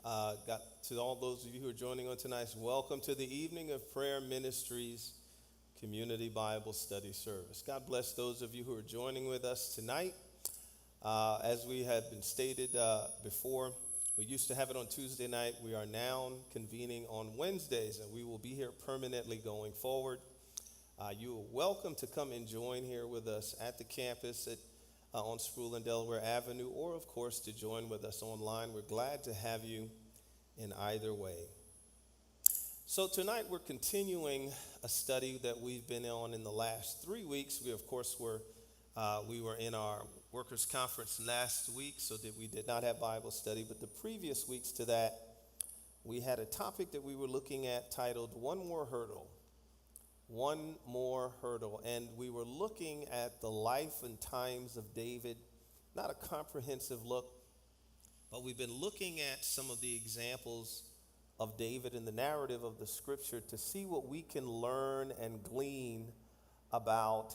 Got to all those of you who are joining on tonight, welcome to the Evening of Prayer Ministries Community Bible Study Service. God bless those of you who are joining with us tonight. As we have been stated before, we used to have it on Tuesday night. We are now convening on Wednesdays, and we will be here permanently going forward. You are welcome to come and join here with us at the campus on Sproul and Delaware Avenue, or of course to join with us online. We're glad to have you in either way. So tonight we're continuing a study that we've been on in the last 3 weeks. We of course were in our workers conference last week, so that we did not have Bible study. But the previous weeks to that, we had a topic that we were looking at titled "One More Hurdle." One more hurdle. And we were looking at the life and times of David. Not a comprehensive look, but we've been looking at some of the examples of David in the narrative of the scripture to see what we can learn and glean about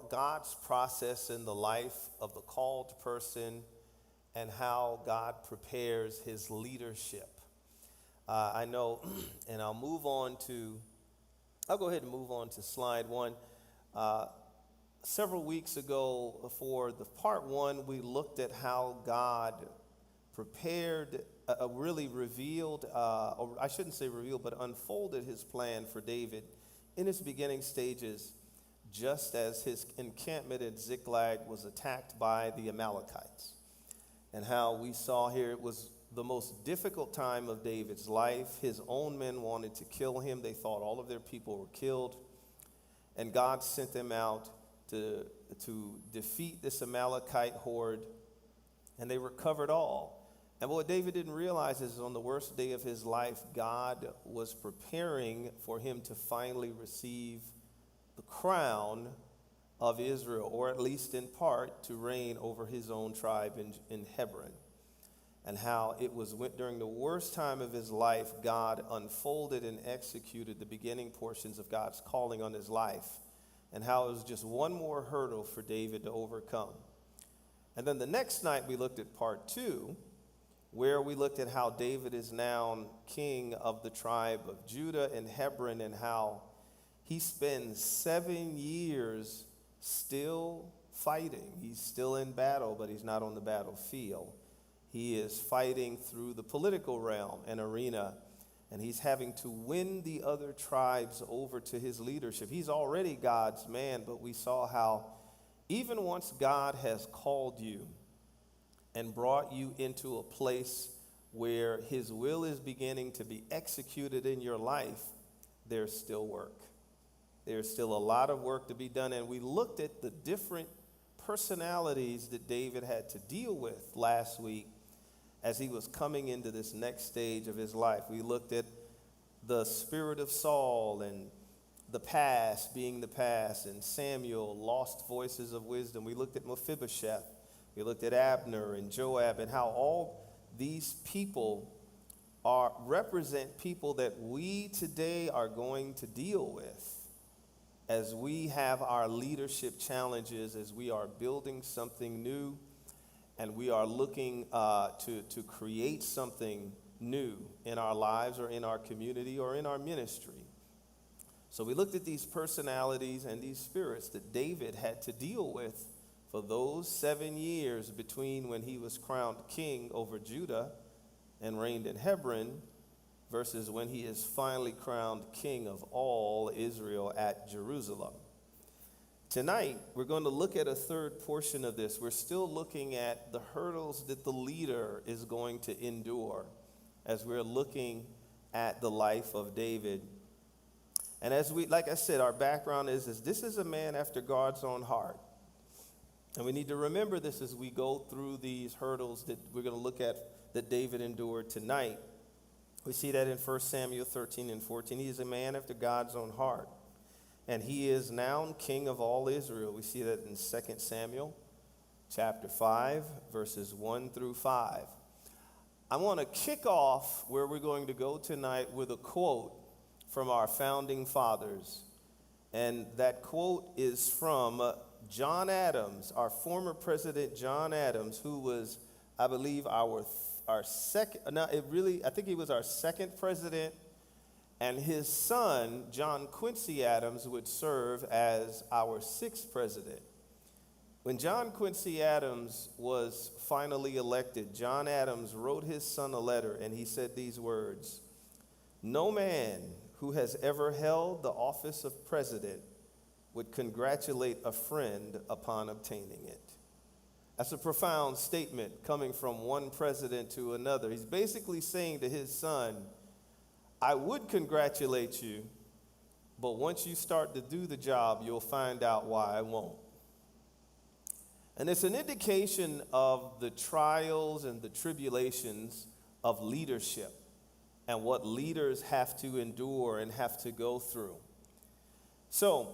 God's process in the life of the called person and how God prepares his leadership. I know, and I'll go ahead and move on to slide one. Several weeks ago, for the part one, we looked at how God prepared, really revealed, or I shouldn't say revealed, but unfolded his plan for David in his beginning stages, just as his encampment at Ziklag was attacked by the Amalekites. And how we saw here it was the most difficult time of David's life. His own men wanted to kill him. They thought all of their people were killed. And God sent them out to defeat this Amalekite horde, and they recovered all. And what David didn't realize is on the worst day of his life, God was preparing for him to finally receive the crown of Israel, or at least in part to reign over his own tribe in Hebron. And how it was during the worst time of his life, God unfolded and executed the beginning portions of God's calling on his life, and how it was just one more hurdle for David to overcome. And then the next night we looked at part two, where we looked at how David is now king of the tribe of Judah in Hebron, and how he spends 7 years still fighting. He's still in battle, but he's not on the battlefield. He is fighting through the political realm and arena, and he's having to win the other tribes over to his leadership. He's already God's man, but we saw how even once God has called you and brought you into a place where his will is beginning to be executed in your life, there's still work. There's still a lot of work to be done, and we looked at the different personalities that David had to deal with last week as he was coming into this next stage of his life. We looked at the spirit of Saul and the past being the past, and Samuel, lost voices of wisdom. We looked at Mephibosheth. We looked at Abner and Joab, and how all these people represent people that we today are going to deal with as we have our leadership challenges, as we are building something new, and we are looking to create something new in our lives or in our community or in our ministry. So we looked at these personalities and these spirits that David had to deal with for those 7 years between when he was crowned king over Judah and reigned in Hebron versus when he is finally crowned king of all Israel at Jerusalem. Tonight, we're going to look at a third portion of this. We're still looking at the hurdles that the leader is going to endure as we're looking at the life of David. And as like I said, our background is this is a man after God's own heart. And we need to remember this as we go through these hurdles that we're going to look at that David endured tonight. We see that in 1 Samuel 13 and 14. He is a man after God's own heart. And he is now king of all Israel. We see that in 2 Samuel chapter 5, verses 1 through 5. I want to kick off where we're going to go tonight with a quote from our founding fathers. And that quote is from John Adams, our former president John Adams, who was, I believe, our our second, no, I think he was our second president, and his son, John Quincy Adams, would serve as our sixth president. When John Quincy Adams was finally elected, John Adams wrote his son a letter, and he said these words: "No man who has ever held the office of president would congratulate a friend upon obtaining it." That's a profound statement coming from one president to another. He's basically saying to his son, I would congratulate you, but once you start to do the job, you'll find out why I won't. And it's an indication of the trials and the tribulations of leadership and what leaders have to endure and have to go through. So,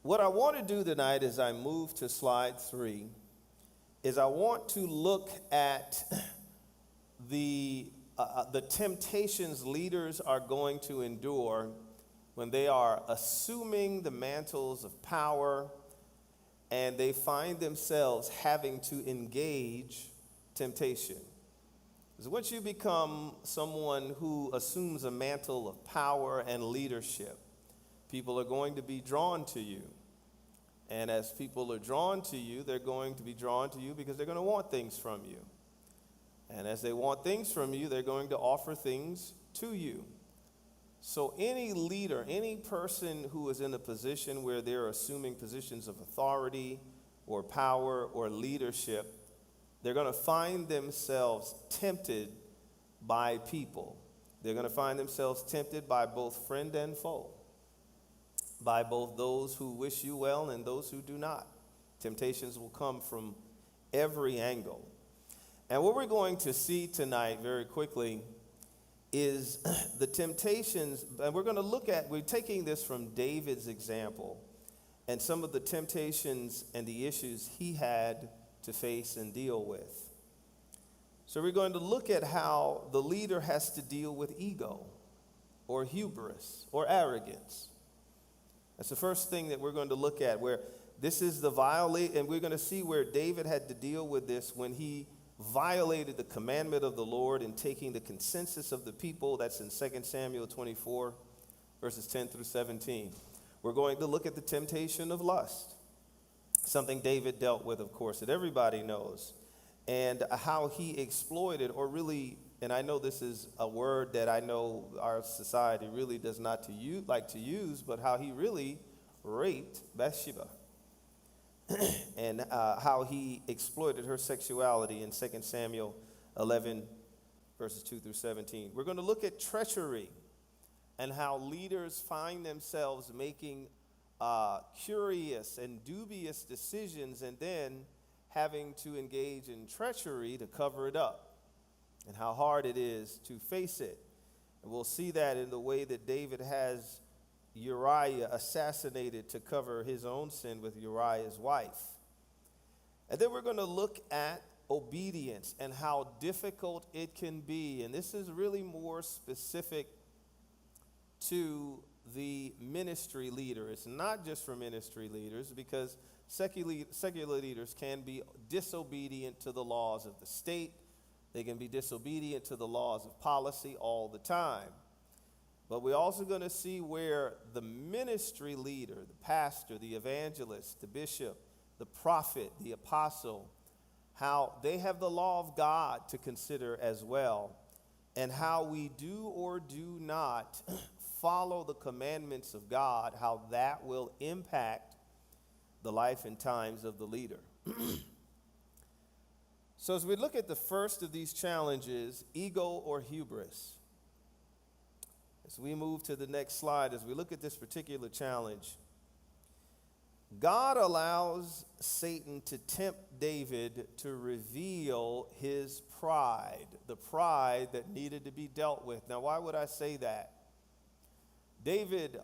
what I want to do tonight as I move to slide 3 is I want to look at the temptations leaders are going to endure when they are assuming the mantles of power and they find themselves having to engage temptation. Because once you become someone who assumes a mantle of power and leadership, people are going to be drawn to you. And as people are drawn to you, they're going to be drawn to you because they're going to want things from you. And as they want things from you, they're going to offer things to you. So any leader, any person who is in a position where they're assuming positions of authority or power or leadership, they're going to find themselves tempted by people. They're going to find themselves tempted by both friend and foe, by both those who wish you well and those who do not. Temptations will come from every angle. And what we're going to see tonight very quickly is the temptations, and we're taking this from David's example and some of the temptations and the issues he had to face and deal with. So we're going to look at how the leader has to deal with ego or hubris or arrogance. That's the first thing that we're going to look at, where this is the and we're going to see where David had to deal with this when he violated the commandment of the Lord in taking the consensus of the people. That's in 2 Samuel 24, verses 10 through 17. We're going to look at the temptation of lust, something David dealt with, of course, that everybody knows, and how he exploited, or really, and I know this is a word that I know our society really does not like to use, but how he really raped Bathsheba. And how he exploited her sexuality in 2 Samuel 11, verses 2 through 17. We're going to look at treachery and how leaders find themselves making curious and dubious decisions and then having to engage in treachery to cover it up, and how hard it is to face it. And we'll see that in the way that David has Uriah assassinated to cover his own sin with Uriah's wife. And then we're going to look at obedience and how difficult it can be. And this is really more specific to the ministry leader. It's not just for ministry leaders, because secular leaders can be disobedient to the laws of the state. They can be disobedient to the laws of policy all the time. But we're also going to see where the ministry leader, the pastor, the evangelist, the bishop, the prophet, the apostle, how they have the law of God to consider as well, and how we do or do not follow the commandments of God, how that will impact the life and times of the leader. So as we look at the first of these challenges, ego or hubris, as we move to the next slide, as we look at this particular challenge, God allows Satan to tempt David to reveal his pride, the pride that needed to be dealt with. Now, why would I say that? David,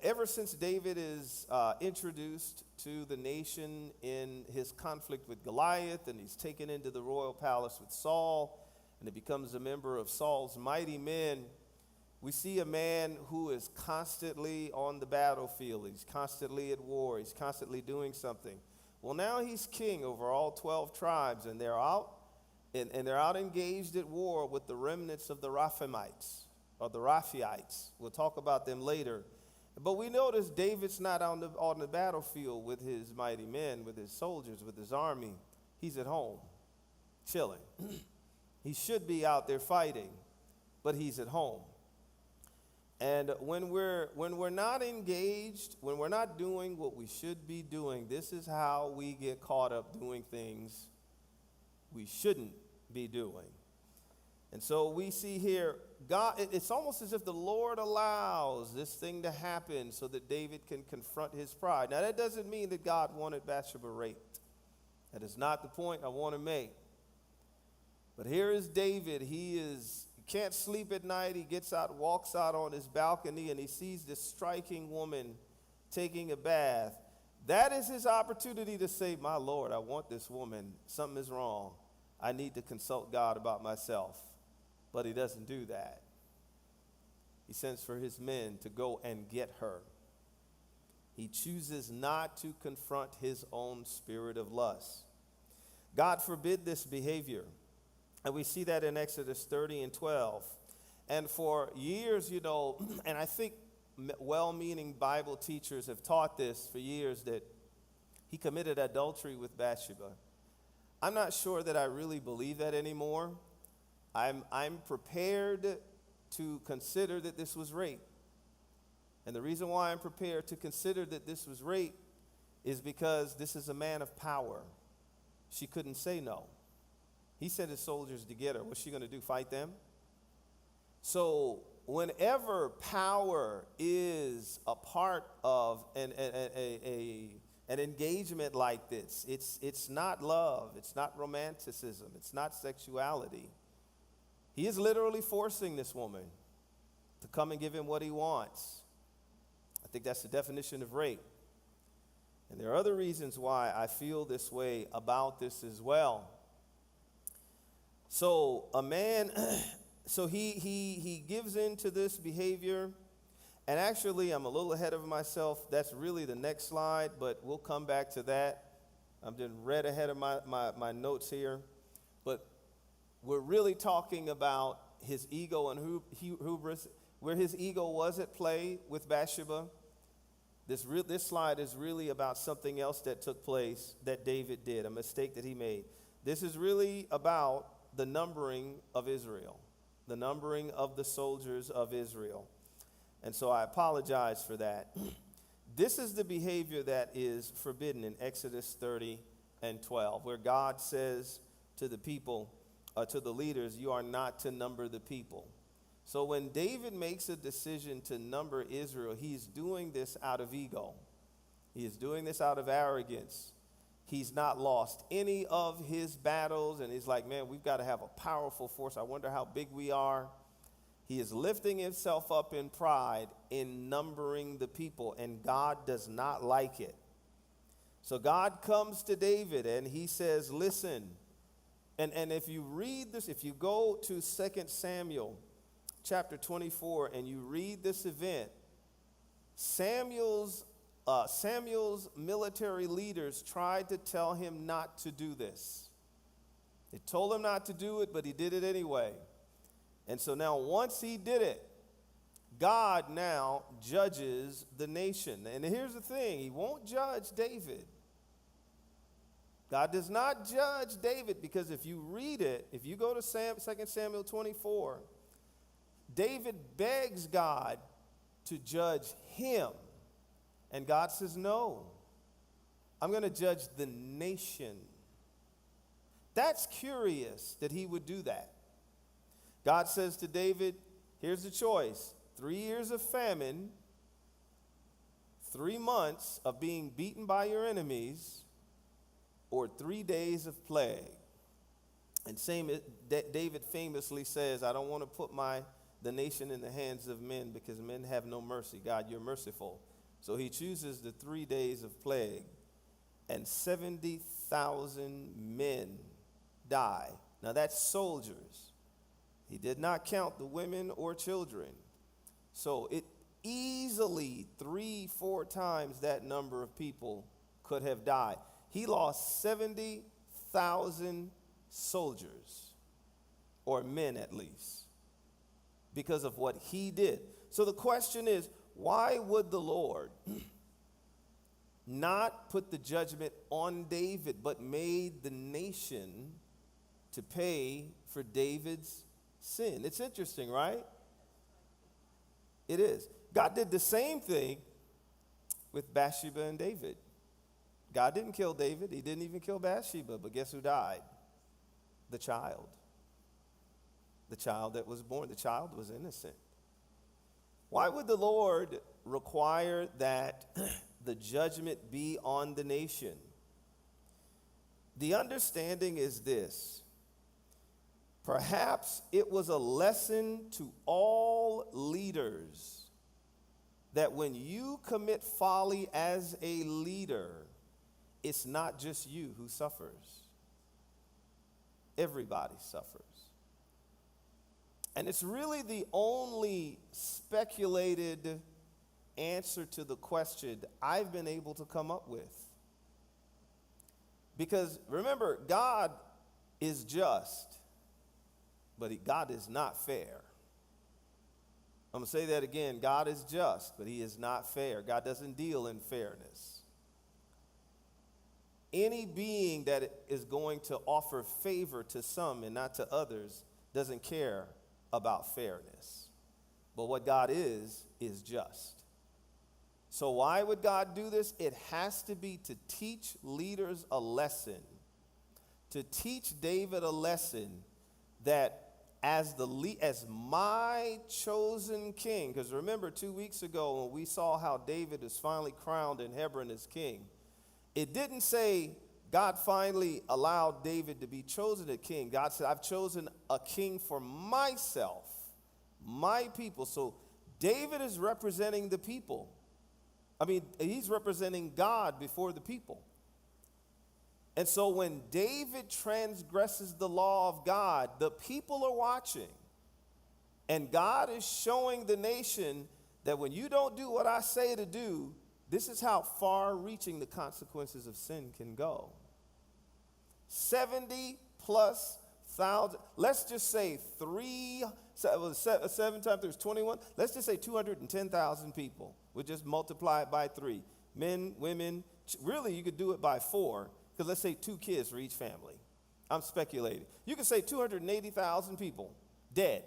ever since David is introduced to the nation in his conflict with Goliath, and he's taken into the royal palace with Saul, and he becomes a member of Saul's mighty men, we see a man who is constantly on the battlefield. He's constantly at war. He's constantly doing something. Well, now he's king over all 12 tribes, and they're out And they're out engaged at war with the remnants of the Raphaites, or the Raphaites. We'll talk about them later. But we notice David's not on the battlefield with his mighty men, with his soldiers, with his army. He's at home, chilling. He should be out there fighting, but he's at home. And when we're not engaged, when we're not doing what we should be doing, this is how we get caught up doing things we shouldn't be doing. And so we see here, God, it's almost as if the Lord allows this thing to happen so that David can confront his pride. Now, that doesn't mean that God wanted Bathsheba raped. That is not the point I want to make. But here is David. He can't sleep at night. He gets out, walks out on his balcony, and he sees this striking woman taking a bath. That is his opportunity to say, my Lord, I want this woman. Something is wrong. I need to consult God about myself. But he doesn't do that. He sends for his men to go and get her. He chooses not to confront his own spirit of lust. God forbid this behavior. And we see that in Exodus 30 and 12. And for years, and I think well-meaning Bible teachers have taught this for years, that he committed adultery with Bathsheba. I'm not sure that I really believe that anymore. I'm prepared to consider that this was rape. And the reason why I'm prepared to consider that this was rape is because this is a man of power. She couldn't say no. He sent his soldiers to get her. What's she going to do, fight them? So whenever power is a part of an engagement like this, it's not love, it's not romanticism, it's not sexuality. He is literally forcing this woman to come and give him what he wants. I think that's the definition of rape. And there are other reasons why I feel this way about this as well. So a man, so he gives in to this behavior. And actually, I'm a little ahead of myself. That's really the next slide, but we'll come back to that. I'm just read ahead of my notes here. But we're really talking about his ego and hubris, where his ego was at play with Bathsheba. This slide is really about something else that took place that David did, a mistake that he made. This is really about the numbering of Israel, the numbering of the soldiers of Israel. And so I apologize for that. This is the behavior that is forbidden in Exodus 30 and 12, where God says to the people, to the leaders, you are not to number the people. So when David makes a decision to number Israel, he's doing this out of ego. He is doing this out of arrogance. He's not lost any of his battles, and he's like, man, we've got to have a powerful force. I wonder how big we are. He is lifting himself up in pride in numbering the people, and God does not like it. So God comes to David, and he says, listen, and if you read this, if you go to 2 Samuel chapter 24, and you read this event, Samuel's military leaders tried to tell him not to do this. They told him not to do it, but he did it anyway. And so now once he did it, God now judges the nation. And here's the thing, he won't judge David. God does not judge David, because if you read it, if you go to 2 Samuel 24, David begs God to judge him. And God says, no, I'm going to judge the nation. That's curious that he would do that. God says to David, here's the choice: 3 years of famine, 3 months of being beaten by your enemies, or 3 days of plague. And David famously says, I don't want to put the nation in the hands of men, because men have no mercy. God, you're merciful. So he chooses the 3 days of plague, and 70,000 men die. Now that's soldiers. He did not count the women or children. So it easily 3-4 times that number of people could have died. He lost 70,000 soldiers, or men at least, because of what he did. So the question is, why would the Lord not put the judgment on David, but made the nation to pay for David's sin? It's interesting, right? It is. God did the same thing with Bathsheba and David. God didn't kill David. He didn't even kill Bathsheba. But guess who died? The child. The child that was born. The child was innocent. Why would the Lord require that the judgment be on the nation? The understanding is this. Perhaps it was a lesson to all leaders that when you commit folly as a leader, it's not just you who suffers. Everybody suffers. And it's really the only speculated answer to the question I've been able to come up with. Because remember, God is just, but God is not fair. I'm going to say that again. God is just, but he is not fair. God doesn't deal in fairness. Any being that is going to offer favor to some and not to others doesn't care about fairness. But what God is just. So why would God do this? It has to be to teach leaders a lesson, to teach David a lesson that as my chosen king, because remember 2 weeks ago when we saw how David is finally crowned in Hebron as king, it didn't say God finally allowed David to be chosen a king. God said, I've chosen a king for myself, my people. So David is representing the people. He's representing God before the people. And so when David transgresses the law of God, the people are watching. And God is showing the nation that when you don't do what I say to do, this is how far-reaching the consequences of sin can go. 70 plus thousand, let's just say 7 times 3 is 21. Let's just say 210,000 people. We'll just multiply it by 3. Men, women, really you could do it by 4. Because let's say 2 kids for each family. I'm speculating. You could say 280,000 people dead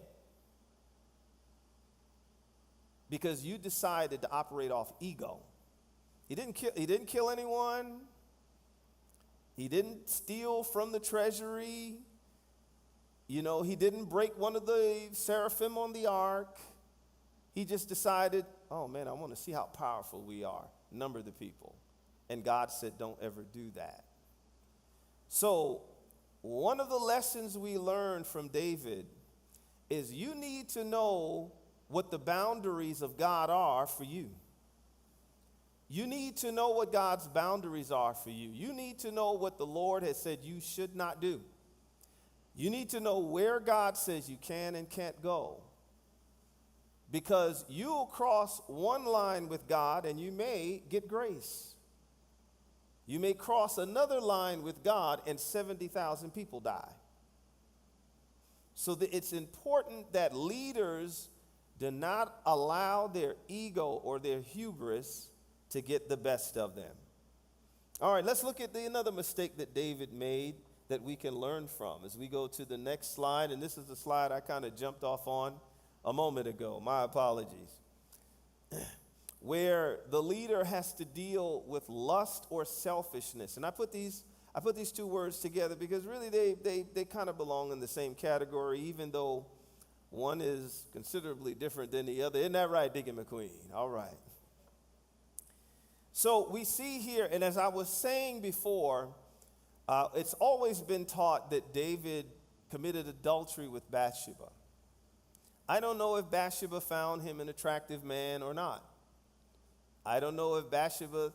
because you decided to operate off ego. He didn't kill anyone. He didn't steal from the treasury. He didn't break one of the seraphim on the ark. He just decided, oh man, I want to see how powerful we are. Number the people. And God said, don't ever do that. So, one of the lessons we learned from David is you need to know what the boundaries of God are for you. You need to know what God's boundaries are for you. You need to know what the Lord has said you should not do. You need to know where God says you can and can't go. Because you'll cross one line with God and you may get grace. You may cross another line with God and 70,000 people die. So it's important that leaders do not allow their ego or their hubris to get the best of them. All right, let's look at another mistake that David made that we can learn from as we go to the next slide. And this is the slide I kind of jumped off on a moment ago. My apologies. Where the leader has to deal with lust or selfishness. And I put these 2 words together because really they kind of belong in the same category, even though one is considerably different than the other. Isn't that right, Deacon McQueen? All right. So we see here, and as I was saying before, it's always been taught that David committed adultery with Bathsheba. I don't know if Bathsheba found him an attractive man or not. I don't know if Bathsheba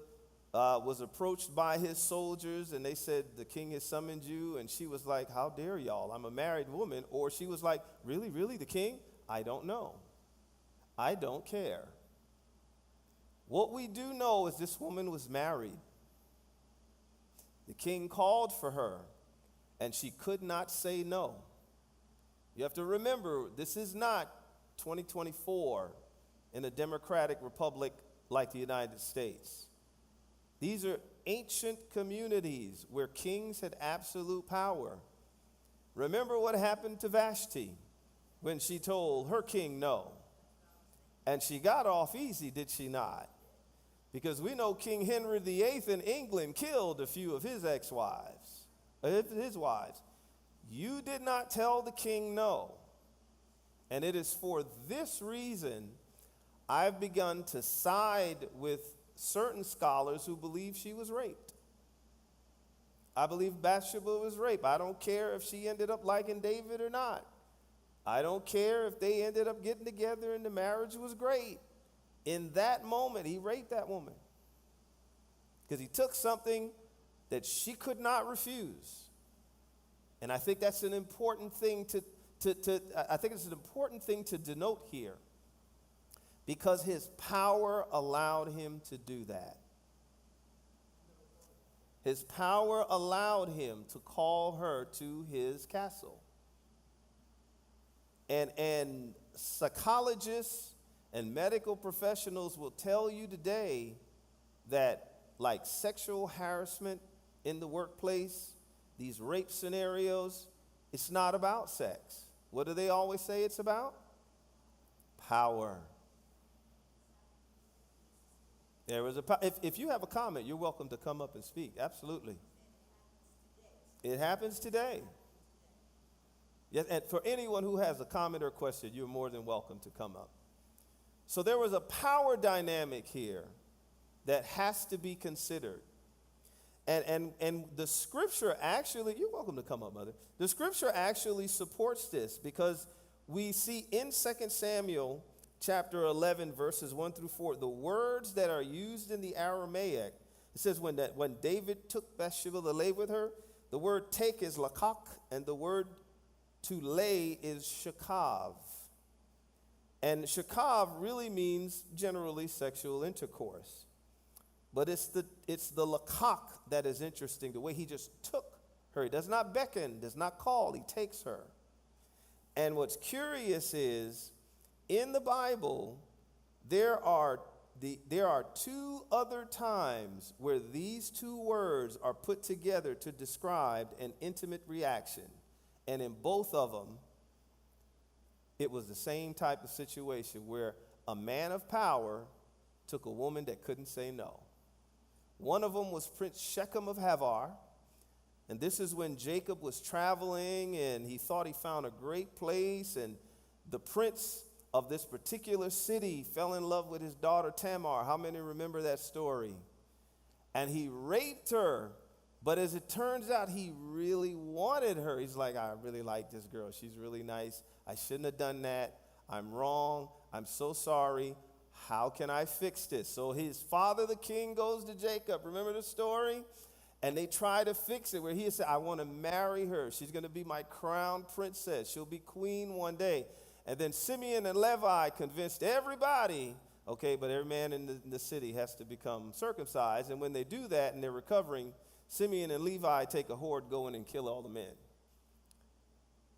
was approached by his soldiers and they said, the king has summoned you. And she was like, how dare y'all? I'm a married woman. Or she was like, really, the king? I don't know. I don't care. What we do know is this woman was married. The king called for her. and she could not say no. You have to remember, this is not 2024 in a democratic republic like the United States. These are ancient communities where kings had absolute power. Remember what happened to Vashti when she told her king no. And she got off easy, did she not? Because we know King Henry VIII in England killed a few of his ex-wives, his wives. You did not tell the king no. And it is for this reason I've begun to side with certain scholars who believe she was raped. I believe Bathsheba was raped. I don't care if she ended up liking David or not. I don't care if they ended up getting together and the marriage was great. In that moment, he raped that woman because he took something that she could not refuse. And I think that's an important thing to denote here, because his power allowed him to do that. His power allowed him to call her to his castle. And psychologists and medical professionals will tell you today that, like sexual harassment in the workplace, these rape scenarios, it's not about sex. What do they always say it's about? Power. If you have a comment, you're welcome to come up and speak. Absolutely. It happens today. Yes, and for anyone who has a comment or question, you're more than welcome to come up. So there was a power dynamic here that has to be considered. And the scripture actually, you're welcome to come up, Mother. The scripture actually supports this, because we see in 2 Samuel chapter 11, verses 1 through 4, the words that are used in the Aramaic. It says when David took Bathsheba to lay with her, the word take is lakak, and the word to lay is shakav. And shakav really means generally sexual intercourse. But it's the lakak that is interesting, the way he just took her. He does not beckon, does not call, he takes her. And what's curious is, in the Bible, there are two other times where these two words are put together to describe an intimate reaction. And in both of them, it was the same type of situation where a man of power took a woman that couldn't say no. One of them was Prince Shechem of Havar. And this is when Jacob was traveling and he thought he found a great place. And the prince of this particular city fell in love with his daughter Tamar. How many remember that story? And he raped her. But as it turns out, he really wanted her. He's like, I really like this girl. She's really nice. I shouldn't have done that. I'm wrong. I'm so sorry. How can I fix this? So his father, the king, goes to Jacob. Remember the story? And they try to fix it, where he said, I want to marry her. She's going to be my crown princess. She'll be queen one day. And then Simeon and Levi convinced everybody, okay, but every man in the city has to become circumcised. And when they do that and they're recovering, Simeon and Levi take a horde, go in and kill all the men.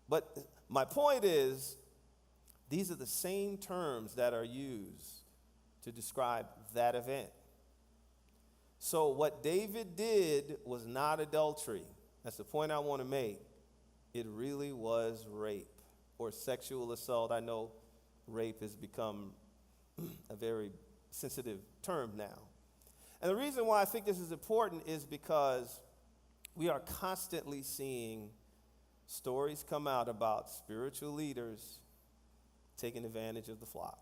But my point is, these are the same terms that are used to describe that event. So what David did was not adultery. That's the point I want to make. It really was rape or sexual assault. I know rape has become a very sensitive term now. And the reason why I think this is important is because we are constantly seeing stories come out about spiritual leaders taking advantage of the flock,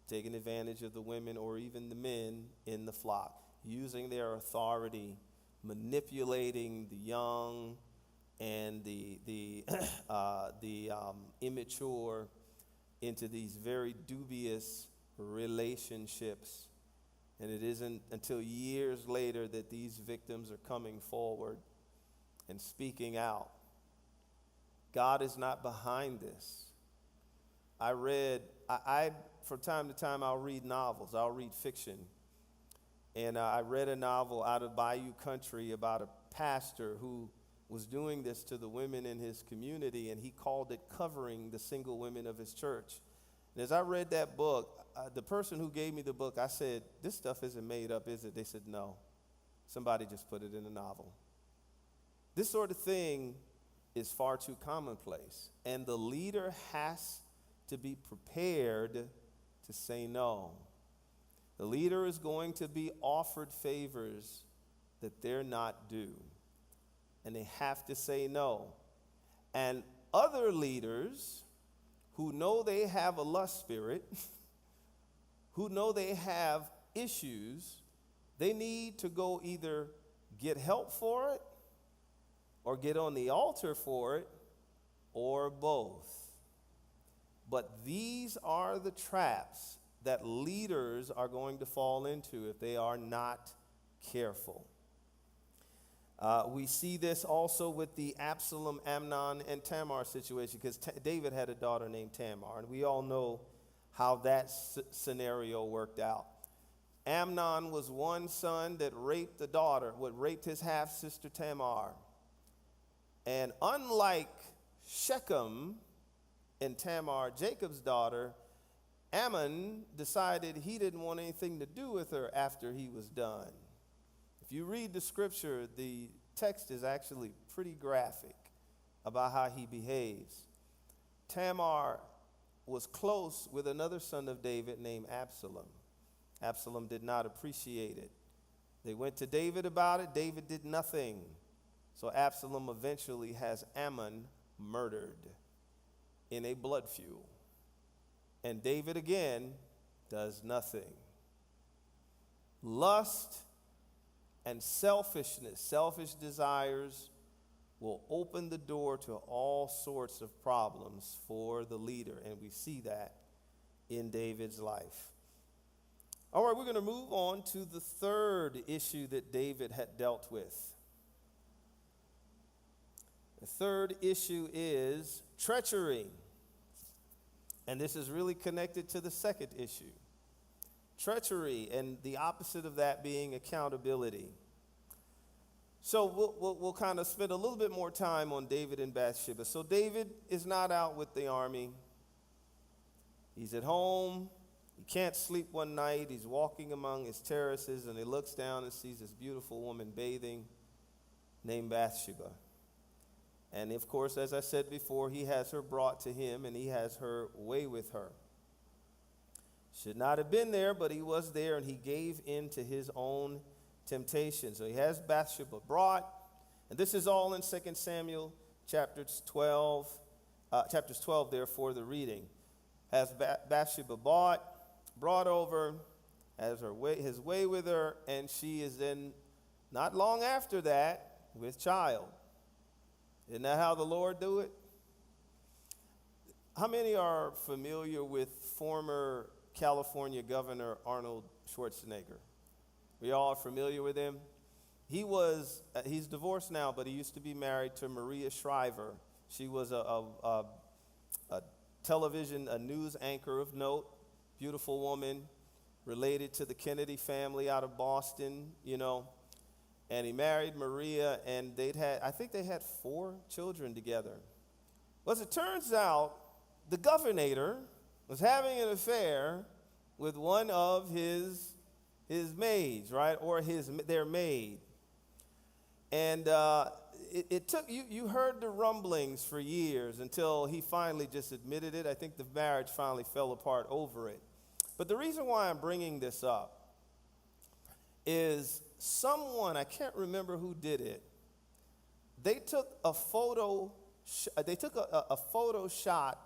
taking advantage of the women or even the men in the flock, using their authority, manipulating the young and the immature into these very dubious relationships. And it isn't until years later that these victims are coming forward and speaking out. God is not behind this. I from time to time, I'll read novels. I'll read fiction. And I read a novel out of Bayou Country about a pastor who was doing this to the women in his community, and he called it Covering the Single Women of His Church. And as I read that book, the person who gave me the book, I said, "This stuff isn't made up, is it?" They said, "No. Somebody just put it in a novel." This sort of thing is far too commonplace, and the leader has to be prepared to say no. The leader is going to be offered favors that they're not due, and they have to say no. And other leaders who know they have a lust spirit, who know they have issues, they need to go either get help for it or get on the altar for it, or both. But these are the traps that leaders are going to fall into if they are not careful. We see this also with the Absalom, Amnon, and Tamar situation, because David had a daughter named Tamar, and we all know how that scenario worked out. Amnon was one son that raped raped his half-sister Tamar. And unlike Shechem and Tamar, Jacob's daughter, Ammon decided he didn't want anything to do with her after he was done. If you read the scripture, the text is actually pretty graphic about how he behaves. Tamar was close with another son of David named Absalom. Absalom did not appreciate it. They went to David about it. David did nothing. So Absalom eventually has Ammon murdered in a blood feud. And David again does nothing. Lust and selfishness, selfish desires, will open the door to all sorts of problems for the leader. And we see that in David's life. All right, we're going to move on to the third issue that David had dealt with. The third issue is treachery. And this is really connected to the second issue. Treachery, and the opposite of that being accountability. So we'll kind of spend a little bit more time on David and Bathsheba. So David is not out with the army. He's at home. He can't sleep one night. He's walking among his terraces, and he looks down and sees this beautiful woman bathing named Bathsheba. And of course, as I said before, he has her brought to him, and he has her way with her. Should not have been there, but he was there, and he gave in to his own temptation. So he has Bathsheba brought, and this is all in 2 Samuel chapters 12, therefore the reading. Has Bathsheba brought over, has his way with her, and she is then, not long after that, with child. Isn't that how the Lord do it? How many are familiar with former California Governor Arnold Schwarzenegger? We all are familiar with him. He's divorced now, but he used to be married to Maria Shriver. She was a news anchor of note, beautiful woman, related to the Kennedy family out of Boston, And he married Maria, and I think they had 4 children together. Well, as it turns out, the governor was having an affair with one of his maids, right, or their maid. And it took, you heard the rumblings for years until he finally just admitted it. I think the marriage finally fell apart over it. But the reason why I'm bringing this up is someone, I can't remember who did it, they took a photo shot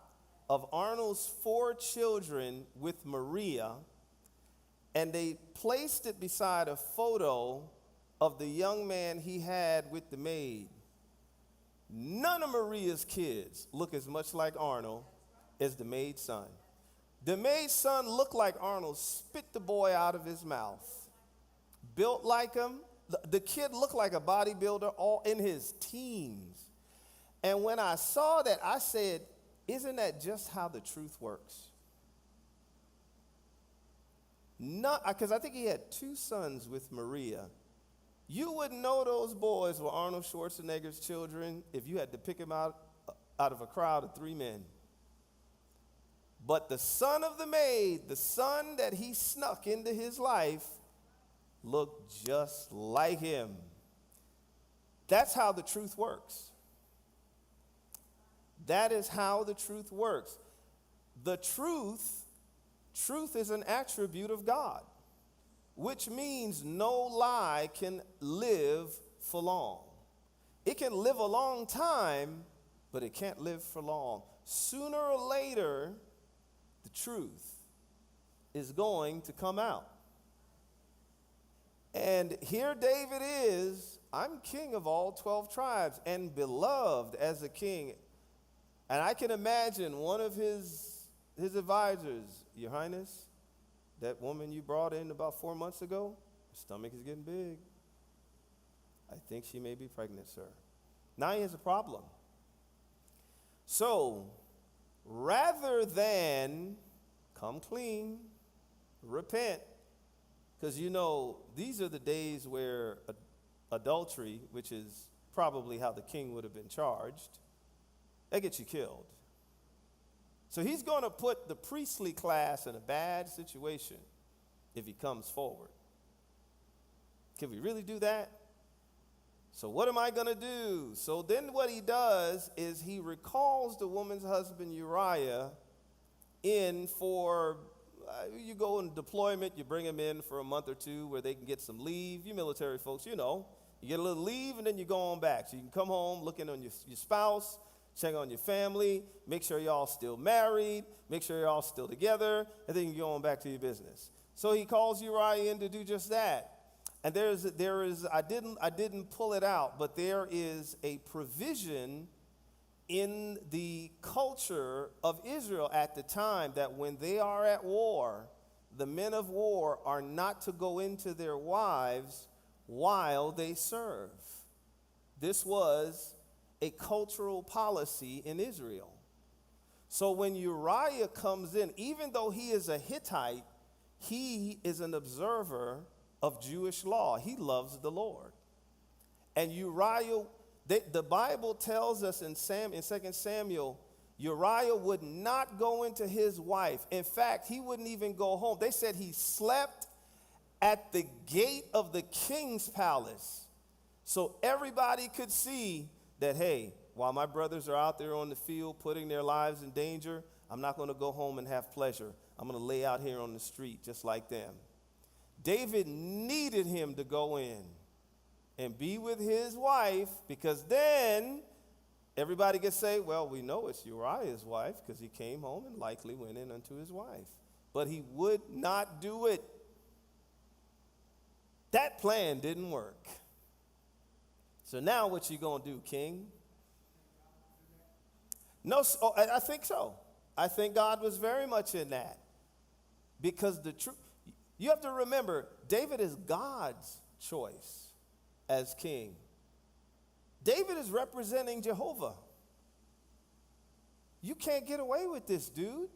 of Arnold's 4 children with Maria, and they placed it beside a photo of the young man he had with the maid. None of Maria's kids look as much like Arnold as the maid's son. The maid's son looked like Arnold, spit the boy out of his mouth. Built like him. The kid looked like a bodybuilder, all in his teens. And when I saw that, I said, isn't that just how the truth works? Because I think he had 2 sons with Maria, You wouldn't know those boys were Arnold Schwarzenegger's children if you had to pick them out of a crowd of 3 men. But the son of the maid, the son that he snuck into his life, looked just like him. That's how the truth works. That is how the truth works. The truth is an attribute of God, which means no lie can live for long. It can live a long time, but it can't live for long. Sooner or later, the truth is going to come out. And here David is, I'm king of all 12 tribes and beloved as a king. And I can imagine one of his advisors, Your Highness, that woman you brought in about 4 months ago, her stomach is getting big. I think she may be pregnant, sir. Now he has a problem. So, rather than come clean, repent, because you know, these are the days where adultery, which is probably how the king would have been charged, that gets you killed. So he's going to put the priestly class in a bad situation if he comes forward. Can we really do that? So what am I going to do? So then what he does is he recalls the woman's husband Uriah in for, you go on deployment, you bring him in for a month or two where they can get some leave. You military folks, you know, you get a little leave and then you go on back. So you can come home looking on your spouse, check on your family, make sure y'all still married, make sure y'all still together, and then you can go on back to your business. So he calls Uriah in to do just that. And there is I didn't pull it out, but there is a provision in the culture of Israel at the time that when they are at war, the men of war are not to go into their wives while they serve. This was a cultural policy in Israel. So when Uriah comes in, even though he is a Hittite, he is an observer of Jewish law. He loves the Lord. And Uriah, the Bible tells us in 2 Samuel, Uriah would not go into his wife. In fact, he wouldn't even go home. They said he slept at the gate of the king's palace. So everybody could see that, hey, while my brothers are out there on the field putting their lives in danger, I'm not going to go home and have pleasure. I'm going to lay out here on the street just like them. David needed him to go in and be with his wife, because then everybody could say, well, we know it's Uriah's wife because he came home and likely went in unto his wife. But he would not do it. That plan didn't work. So now what you going to do, king? No, I think so. I think God was very much in that. Because the truth, you have to remember, David is God's choice as king. David is representing Jehovah. You can't get away with this, dude.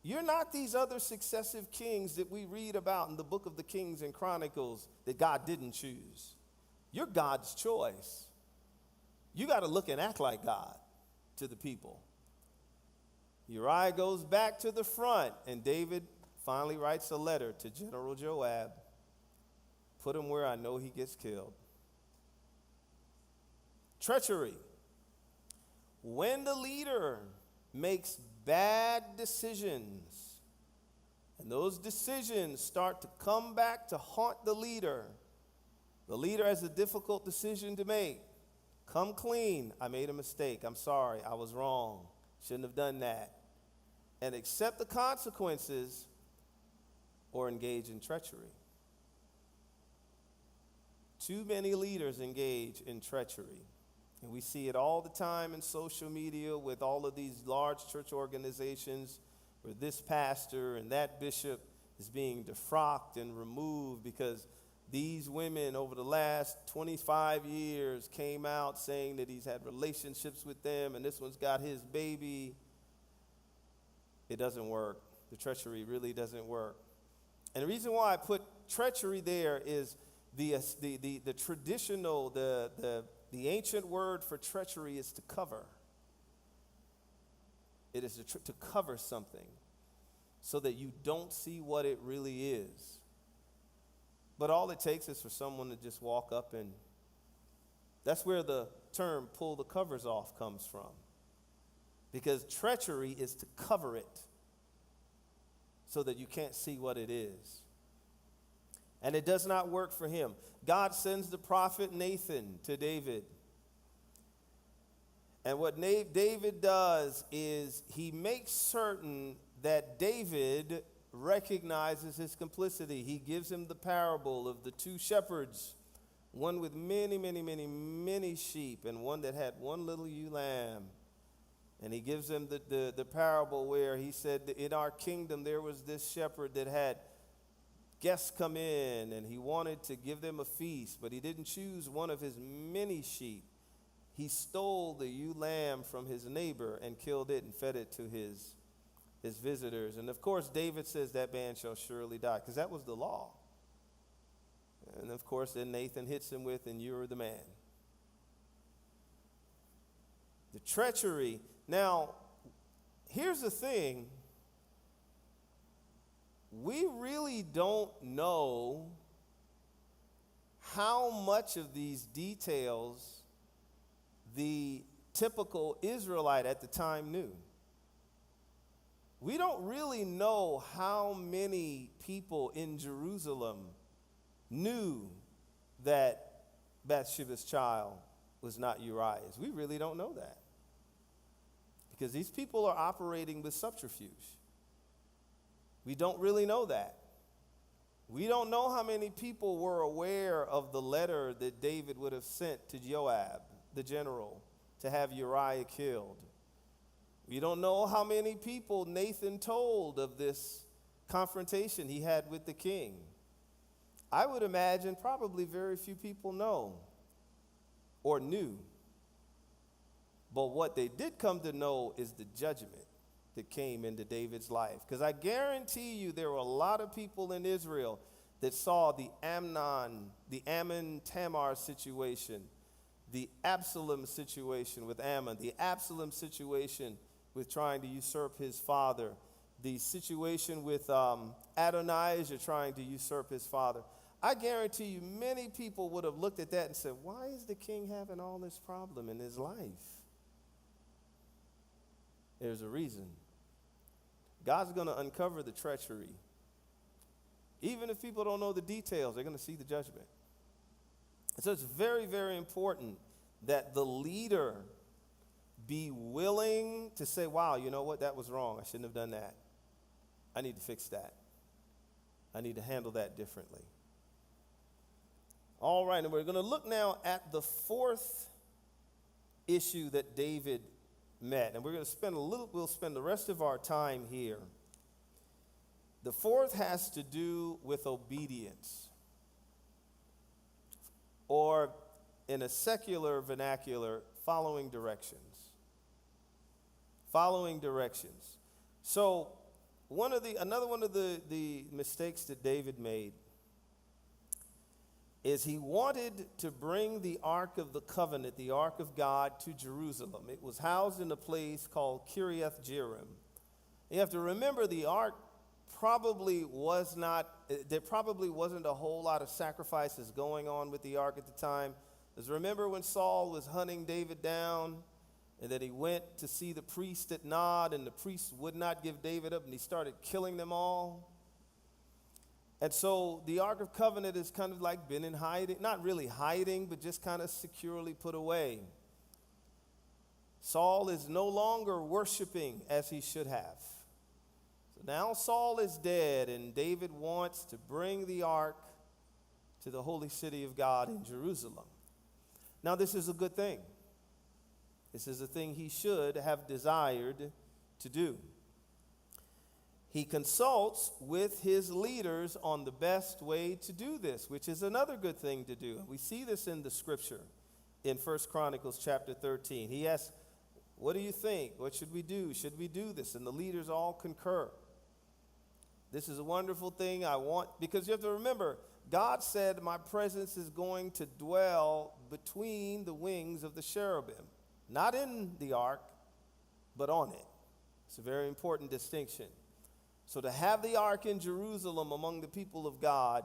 You're not these other successive kings that we read about in the book of the Kings and Chronicles that God didn't choose. You're God's choice. You got to look and act like God to the people. Uriah goes back to the front, and David finally writes a letter to General Joab. Put him where I know he gets killed. Treachery. When the leader makes bad decisions, and those decisions start to come back to haunt the leader has a difficult decision to make. Come clean. I made a mistake. I'm sorry. I was wrong. Shouldn't have done that. And accept the consequences or engage in treachery. Too many leaders engage in treachery. And we see it all the time in social media with all of these large church organizations where this pastor and that bishop is being defrocked and removed because these women over the last 25 years came out saying that he's had relationships with them and this one's got his baby. It doesn't work. The treachery really doesn't work. And the reason why I put treachery there is The traditional, the ancient word for treachery is to cover. It is to cover something so that you don't see what it really is. But all it takes is for someone to just walk up, and that's where the term pull the covers off comes from. Because treachery is to cover it so that you can't see what it is. And it does not work for him. God sends the prophet Nathan to David. And what David does is he makes certain that David recognizes his complicity. He gives him the parable of the two shepherds, one with many, many, many, many sheep, and one that had one little ewe lamb. And he gives him the parable where he said that in our kingdom there was this shepherd that had guests come in, and he wanted to give them a feast, but he didn't choose one of his many sheep. He stole the ewe lamb from his neighbor and killed it and fed it to his visitors. And of course, David says that man shall surely die, because that was the law. And of course, then Nathan hits him with, and you're the man. The treachery. Now, here's the thing. We really don't know how much of these details the typical Israelite at the time knew. We don't really know how many people in Jerusalem knew that Bathsheba's child was not Uriah's. We really don't know that, because these people are operating with subterfuge. We don't really know that. We don't know how many people were aware of the letter that David would have sent to Joab, the general, to have Uriah killed. We don't know how many people Nathan told of this confrontation he had with the king. I would imagine probably very few people know or knew. But what they did come to know is the judgment that came into David's life. Because I guarantee you there were a lot of people in Israel that saw the Ammon-Tamar situation, the Absalom situation with Ammon, the Absalom situation with trying to usurp his father, the situation with Adonijah trying to usurp his father. I guarantee you many people would have looked at that and said, why is the king having all this problem in his life? There's a reason. God's going to uncover the treachery. Even if people don't know the details, they're going to see the judgment. So it's very, very important that the leader be willing to say, wow, you know what, that was wrong. I shouldn't have done that. I need to fix that. I need to handle that differently. All right, and we're going to look now at the fourth issue that David met. And we're going to we'll spend the rest of our time here. The fourth has to do with obedience. Or in a secular vernacular, following directions. Following directions. So another one of the mistakes that David made is he wanted to bring the Ark of the Covenant, the Ark of God, to Jerusalem. It was housed in a place called Kiriath Jearim. You have to remember the Ark probably wasn't a whole lot of sacrifices going on with the Ark at the time. Because remember when Saul was hunting David down, and that he went to see the priest at Nod, and the priest would not give David up, and he started killing them all. And so the Ark of Covenant has kind of like been in hiding, not really hiding, but just kind of securely put away. Saul is no longer worshiping as he should have. So now Saul is dead, and David wants to bring the Ark to the holy city of God in Jerusalem. Now this is a good thing. This is a thing he should have desired to do. He consults with his leaders on the best way to do this, which is another good thing to do. We see this in the scripture in 1 Chronicles chapter 13. He asks, what do you think? What should we do? Should we do this? And the leaders all concur. This is a wonderful thing because you have to remember, God said, my presence is going to dwell between the wings of the cherubim. Not in the ark, but on it. It's a very important distinction. So to have the ark in Jerusalem among the people of God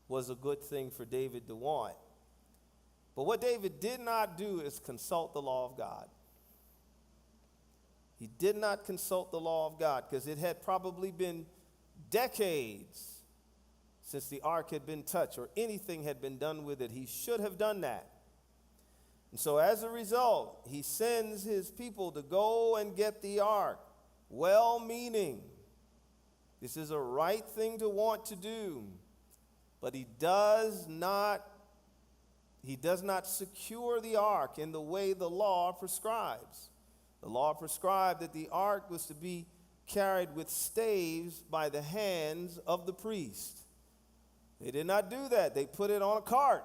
was a good thing for David to want. But what David did not do is consult the law of God. He did not consult the law of God because it had probably been decades since the ark had been touched or anything had been done with it. He should have done that. And so as a result, he sends his people to go and get the ark, well-meaning. This is a right thing to want to do, but he does not secure the ark in the way the law prescribes. The law prescribed that the ark was to be carried with staves by the hands of the priest. They did not do that. They put it on a cart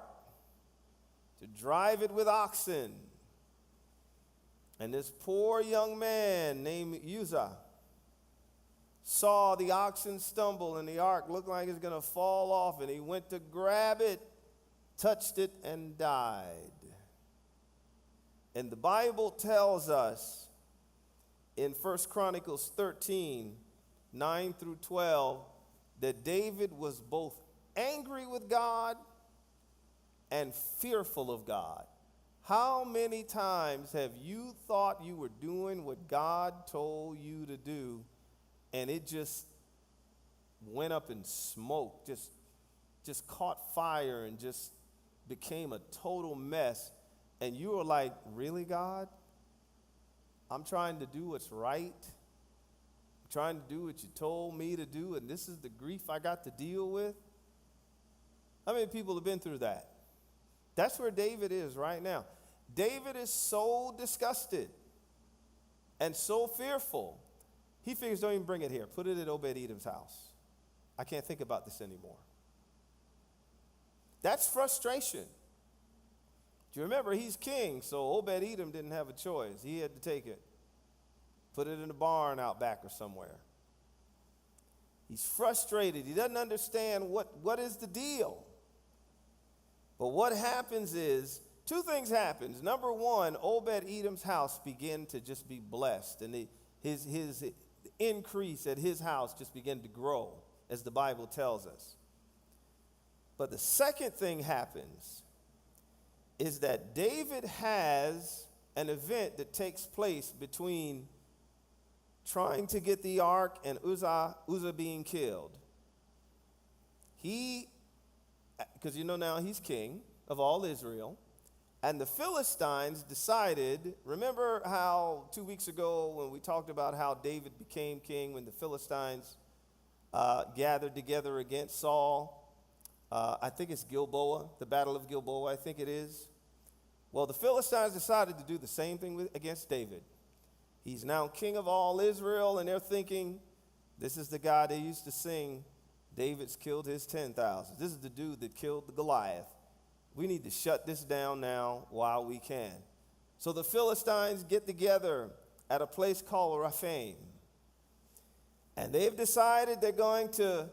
to drive it with oxen. And this poor young man named Uzzah saw the oxen stumble and the ark looked like it's going to fall off, and he went to grab it, touched it, and died. And the Bible tells us in 1 Chronicles 13, 9 through 12, that David was both angry with God and fearful of God. How many times have you thought you were doing what God told you to do, and it just went up in smoke, just caught fire and just became a total mess, and you were like, really, God? I'm trying to do what's right. I'm trying to do what you told me to do, and this is the grief I got to deal with? How many people have been through that? That's where David is right now. David is so disgusted and so fearful. He figures, don't even bring it here. Put it at Obed-Edom's house. I can't think about this anymore. That's frustration. Do you remember, he's king, so Obed-Edom didn't have a choice. He had to take it, put it in a barn out back or somewhere. He's frustrated. He doesn't understand what is the deal. But what happens is, two things happen. Number one, Obed-Edom's house began to just be blessed, and his increase at his house just began to grow, as the Bible tells us. But the second thing happens is that David has an event that takes place between trying to get the ark and Uzzah being killed. Because now he's king of all Israel, and the Philistines decided, remember how 2 weeks ago when we talked about how David became king, when the Philistines gathered together against Saul? I think it's Gilboa, the Battle of Gilboa, I think it is. Well, the Philistines decided to do the same thing against David. He's now king of all Israel, and they're thinking, this is the guy they used to sing, David's killed his 10,000. This is the dude that killed the Goliath. We need to shut this down now while we can. So the Philistines get together at a place called Rephaim. And they've decided they're going to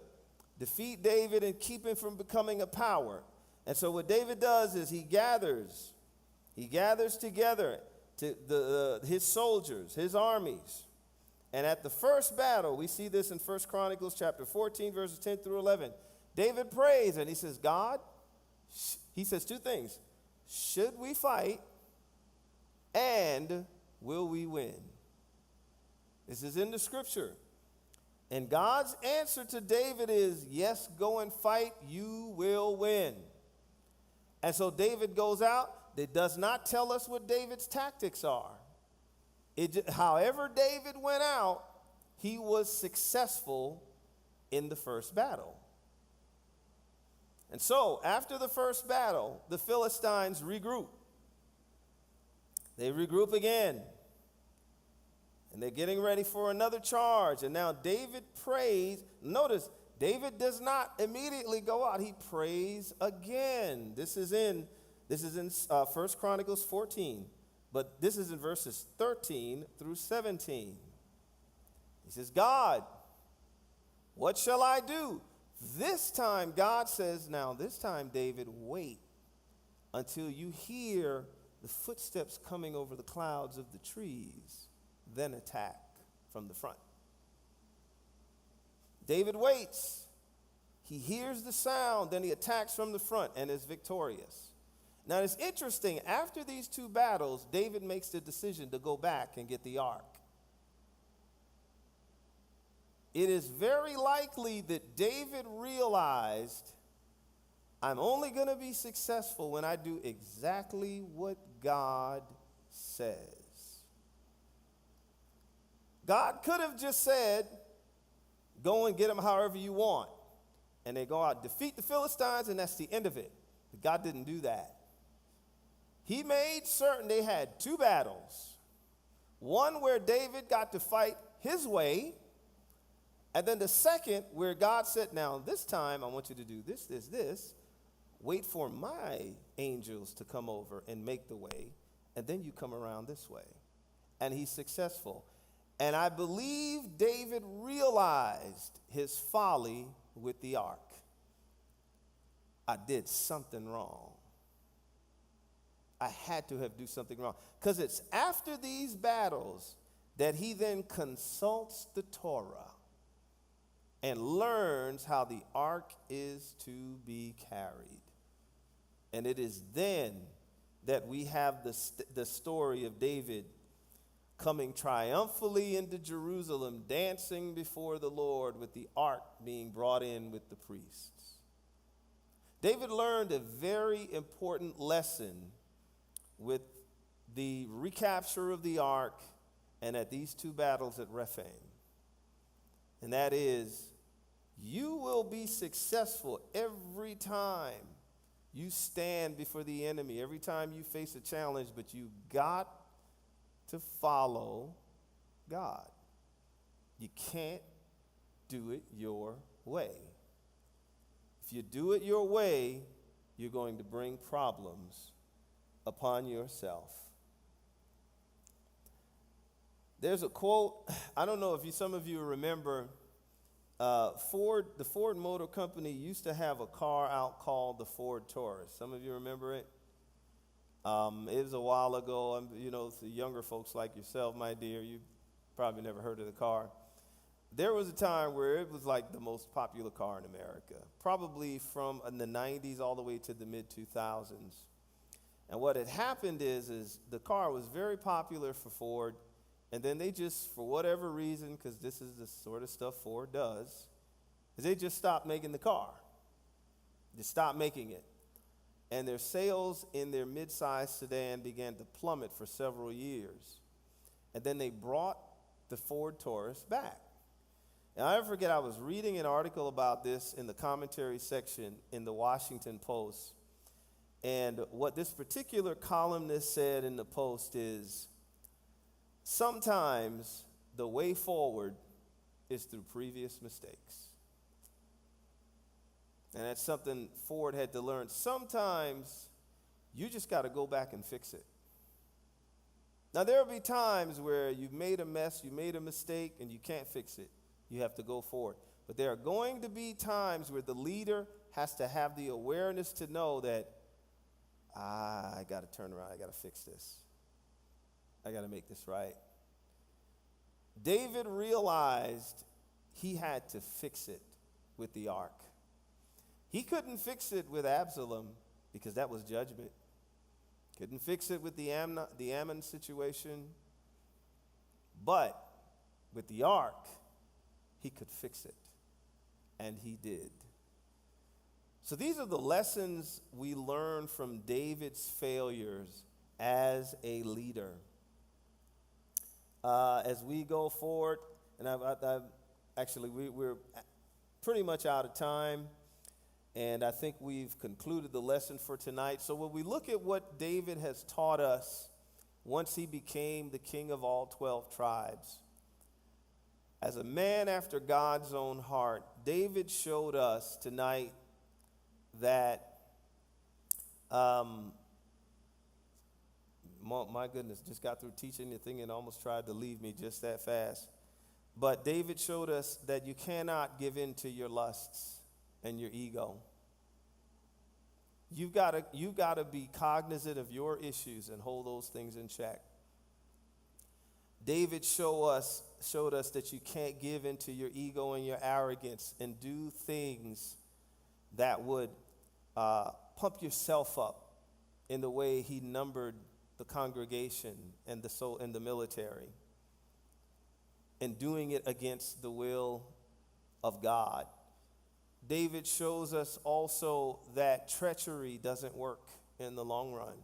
defeat David and keep him from becoming a power. And so what David does is he gathers together to his soldiers, his armies. And at the first battle, we see this in 1 Chronicles chapter 14, verses 10 through 11. David prays and he says, God, he says two things. Should we fight, and will we win? This is in the scripture. And God's answer to David is, yes, go and fight, you will win. And so David goes out. It does not tell us what David's tactics are. However David went out, he was successful in the first battle. And so, after the first battle, the Philistines regroup. They regroup again. And they're getting ready for another charge. And now David prays. Notice, David does not immediately go out. He prays again. This is in 1 Chronicles 14. But this is in verses 13 through 17. He says, God, what shall I do? This time, God says, now this time, David, wait until you hear the footsteps coming over the clouds of the trees, then attack from the front. David waits. He hears the sound, then he attacks from the front and is victorious. Now it's interesting, after these two battles, David makes the decision to go back and get the ark. It is very likely that David realized, I'm only going to be successful when I do exactly what God says. God could have just said, go and get them however you want. And they go out, defeat the Philistines, and that's the end of it. But God didn't do that. He made certain they had two battles. One where David got to fight his way, and then the second where God said, now this time I want you to do this, this, this. Wait for my angels to come over and make the way, and then you come around this way. And he's successful. And I believe David realized his folly with the ark. I did something wrong. I had to have do something wrong. Because it's after these battles that he then consults the Torah and learns how the ark is to be carried. And it is then that we have the story of David coming triumphantly into Jerusalem, dancing before the Lord with the ark being brought in with the priests. David learned a very important lesson with the recapture of the ark and at these two battles at Rephaim. And that is, you will be successful every time you stand before the enemy, every time you face a challenge, but you got to follow God. You can't do it your way. If you do it your way, you're going to bring problems upon yourself. There's a quote, I don't know if some of you remember, the Ford Motor Company used to have a car out called the Ford Taurus. Some of you remember it? It was a while ago. The younger folks like yourself, my dear, you probably never heard of the car. There was a time where it was like the most popular car in America, probably from the 90s all the way to the mid-2000s. And what had happened is the car was very popular for Ford, and then they just, for whatever reason, because this is the sort of stuff Ford does, is they just stopped making the car. They stopped making it. And their sales in their mid-size sedan began to plummet for several years. And then they brought the Ford Taurus back. And I never forget, I was reading an article about this in the commentary section in the Washington Post. And what this particular columnist said in the Post is, sometimes the way forward is through previous mistakes. And that's something Ford had to learn. Sometimes you just got to go back and fix it. Now, there will be times where you've made a mess, you made a mistake, and you can't fix it. You have to go forward. But there are going to be times where the leader has to have the awareness to know that, I got to turn around, I got to fix this. I got to make this right. David realized he had to fix it with the ark. He couldn't fix it with Absalom because that was judgment. Couldn't fix it with the Ammon situation. But with the ark, he could fix it. And he did. So these are the lessons we learn from David's failures as a leader. As we go forward, and we're pretty much out of time. And I think we've concluded the lesson for tonight. So when we look at what David has taught us once he became the king of all 12 tribes, as a man after God's own heart, David showed us tonight that, my goodness, just got through teaching the thing and almost tried to leave me just that fast. But David showed us that you cannot give in to your lusts. and your ego. You've got to be cognizant of your issues and hold those things in check. David showed us that you can't give into your ego and your arrogance and do things that would pump yourself up in the way he numbered the congregation and the military, and doing it against the will of God. David shows us also that treachery doesn't work in the long run.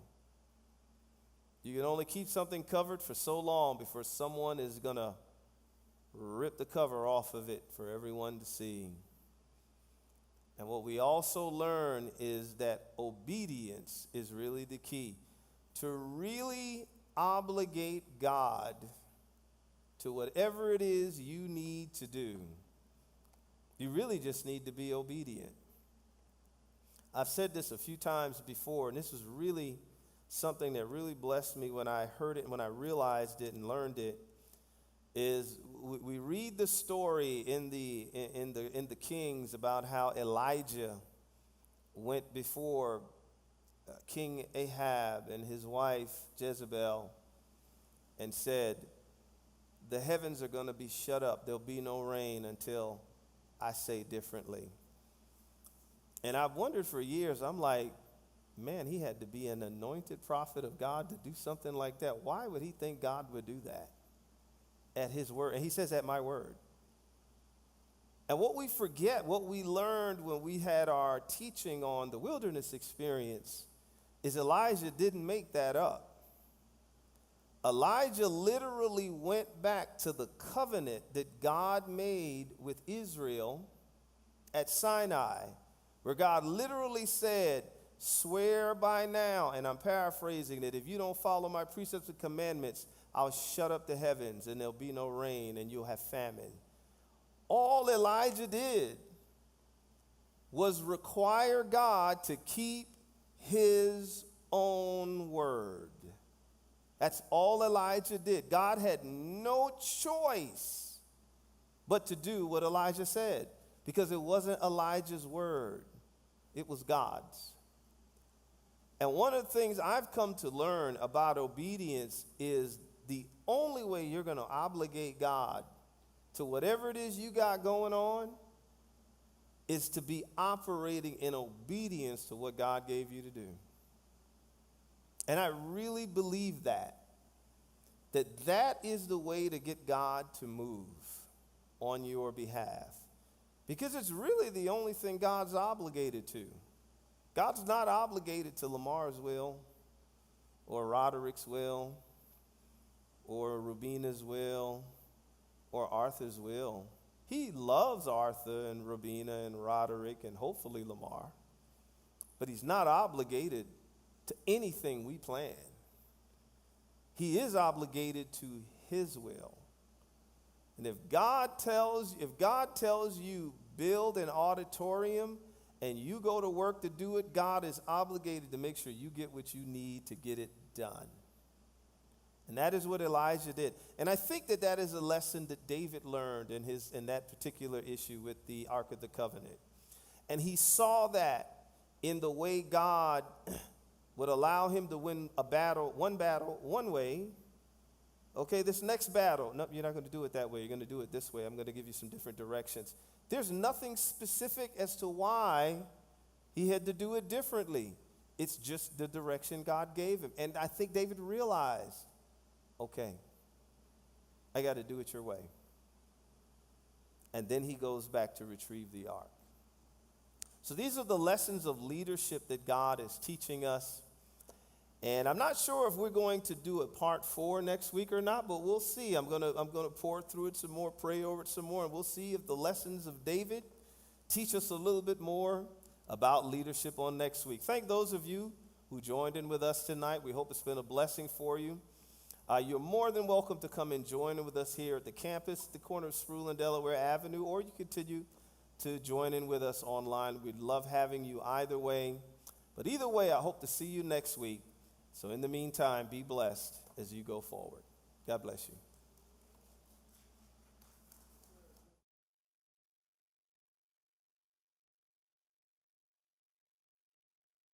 You can only keep something covered for so long before someone is going to rip the cover off of it for everyone to see. And what we also learn is that obedience is really the key. To really obligate God to whatever it is you need to do, you really just need to be obedient. I've said this a few times before, and this was really something that really blessed me when I heard it and when I realized it and learned it, is we read the story in the Kings about how Elijah went before King Ahab and his wife Jezebel and said, the heavens are going to be shut up. There'll be no rain until I say differently. And I've wondered for years, I'm like, man, he had to be an anointed prophet of God to do something like that. Why would he think God would do that at his word? And he says, at my word. And what we forget, what we learned when we had our teaching on the wilderness experience, is Elijah didn't make that up. Elijah literally went back to the covenant that God made with Israel at Sinai, where God literally said, swear by now, and I'm paraphrasing it, if you don't follow my precepts and commandments, I'll shut up the heavens and there'll be no rain and you'll have famine. All Elijah did was require God to keep his own word. That's all Elijah did. God had no choice but to do what Elijah said, because it wasn't Elijah's word, it was God's. And one of the things I've come to learn about obedience is the only way you're going to obligate God to whatever it is you got going on is to be operating in obedience to what God gave you to do. And I really believe that is the way to get God to move on your behalf. Because it's really the only thing God's obligated to. God's not obligated to Lamar's will, or Roderick's will, or Rubina's will, or Arthur's will. He loves Arthur and Rubina and Roderick and hopefully Lamar. But he's not obligated to anything we plan. He is obligated to his will. And if God tells you build an auditorium and you go to work to do it, God is obligated to make sure you get what you need to get it done. And that is what Elijah did. And I think that is a lesson that David learned in that particular issue with the Ark of the Covenant. And he saw that in the way God would allow him to win one battle, one way. Okay, this next battle, no, you're not going to do it that way. You're going to do it this way. I'm going to give you some different directions. There's nothing specific as to why he had to do it differently. It's just the direction God gave him. And I think David realized, okay, I got to do it your way. And then he goes back to retrieve the ark. So these are the lessons of leadership that God is teaching us. And I'm not sure if we're going to do a part 4 next week or not, but we'll see. I'm gonna pour through it some more, pray over it some more, and we'll see if the lessons of David teach us a little bit more about leadership on next week. Thank those of you who joined in with us tonight. We hope it's been a blessing for you. You're more than welcome to come and join in with us here at the campus, the corner of Sproul and Delaware Avenue, or you continue to join in with us online. We'd love having you either way. But either way, I hope to see you next week. So in the meantime, be blessed as you go forward. God bless you.